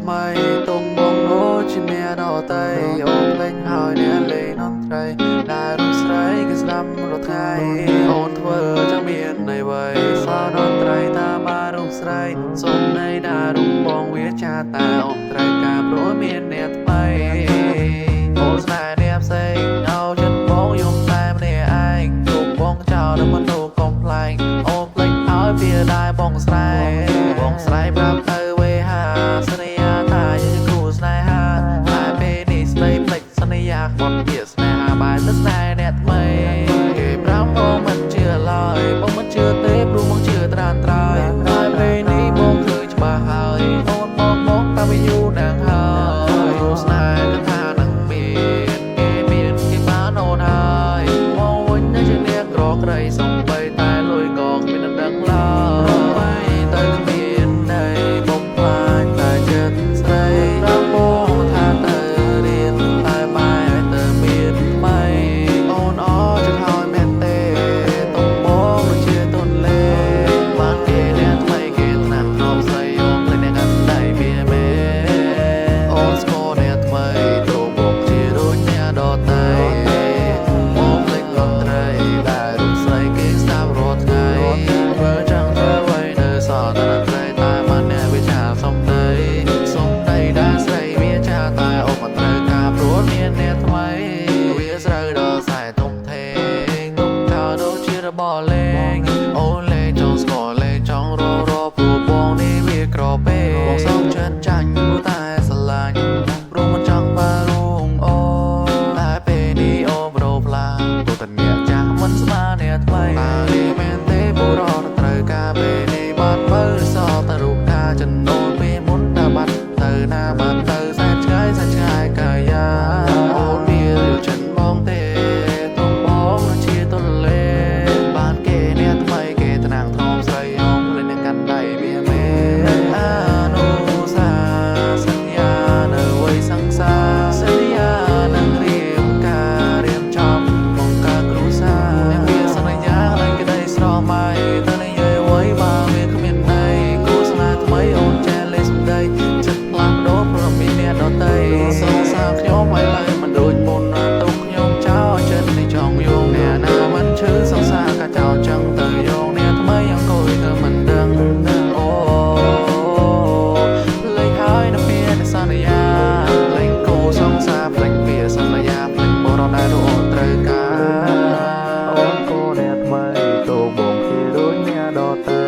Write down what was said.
ថ្មីទុំបងដូចជាអ្នកដតៃអូនលេងហើយអ្នកលេងនំត្រីដែលរូបស្រីគឺស្ដាប់រាល់ថ្ងៃអូនធ្វើចាំមាននៃវ័យសោនំត្រីតាមបានរូបស្រីសុំនៃដែលរូបបងវាចាតែអូនត្រូវការព្រោះមានអ្នកថ្មីអូនស្នេហ៍អ្នកផ្សេងឲ្យចិត្តបងយំតែម្នាក់ឯងទុំបងចោលនៅមិនកុំផ្លែងអូនភ្លេចឲ្យវាដែរបងស្រែប្រាប់ទៅវេហាសន្យាថាយើងគូស្នេហាតែពេលនេះស្ដីភ្លេចសន្យាគាត់ជាស្នេហាបែរទៅស្នេហ៍អ្នកថ្មីគេប្រាប់បងមិនជឿឡើយបងមិនជឿទេព្រោះបងជឿត្រានត្រើយតែពេលនេះបងឃើញច្បាស់ហើយអូនបងតាវាយូរណាស់ហើយស្នេហ៍កថានឹងមានគេបានអូនហើយមកវិញនៅជាអ្នកក្រក្រីសំបីតែលុយក៏គ្មានដឹងឡើយទៅគ្មាននៃបំផ្លាញតែចិត្តស្រីដល់បងថាទៅរៀនតែបែរទៅមានថ្មីអូនអរចិត្តហើយមែនទេទុំបងដូចជាទុនលេបានគេអ្នកថ្មីគេថ្នាក់នំស្រីអូនលេងអ្នកកាន់ដៃវាមែអូនស្គាល់អ្នកថ្មីទុំបងជាដូចអ្នកដតៃបងភ្លេចនំត្រីដែលរូបស្រីគេស្ដាប់រាល់ថ្ងៃធ្វើចឹងធ្វើໄວនៅសល់តែត្រីតែបានអ្នកវាចាសុំដីដែលស្រីវាចាតែអូនមិនត្រូវការព្រោះមានអ្នកថ្មីវាស្រូវដល់ខ្សែទុំធេងទុំចោលដូចជារបស់លេងអូនលេងចង់ស្គាល់លេងចង់រព្រោះបងនេះវាក្រពេកបងសុំចិត្តចាញ់ព្រោះតែស្រឡាញ់ព្រោះមិនចង់បានរួមអូតែពេលនេះអូនប្រោផ្លាព្រោះតែអ្នកចាស់មិនស្មើអ្នកថ្មីតែនេះមែនទេបុរសត្រូវការពេលនេះបាត់បើសល់តែរូបកាចំណូលពេលមុនតែបាត់ទៅណាបាត់ទៅសែនឆ្ងាយកាយាអូនវារៀលចិនបងទេទុំបងដូចជាទន្លេបានគេអ្នកថ្មីគេថ្នាំងថ្នមស្រីអូនភ្លេចនឹងកាន់ដៃវាមែនអនុសាសន្យានៅវ័យសង្សារសន្យានឹងរៀបការរៀបចំបង្កើតគ្រួសារវាសន្យាឲ្យក្តីស្រមៃទៅនិយាយអ្វីបើវាគ្មានន័យគូស្នេហ៍ថ្មីអូនចេះលេសម្ដីចិត្តផ្លាស់ប្ដូរព្រោះមានអ្នកដទៃសងសាខ្ញុំឲ្យឡើយមិនដូចមុនទុកខ្ញុំចោលចិត្តនេះចង់យងអ្នកណាមិនឈឺសងសាកាចោលចឹងទៅយងអ្នកថ្មីអង្គុយទៅមិនដឹងអូលេងហើយនៅពេលសន្យាលេងគូសងសាភ្លេចពាក្យសន្យាភ្លេចបរោះដែលអូនត្រូវការអូនគូអ្នកថ្មីទៅបងជាដូចអ្នកដទៃ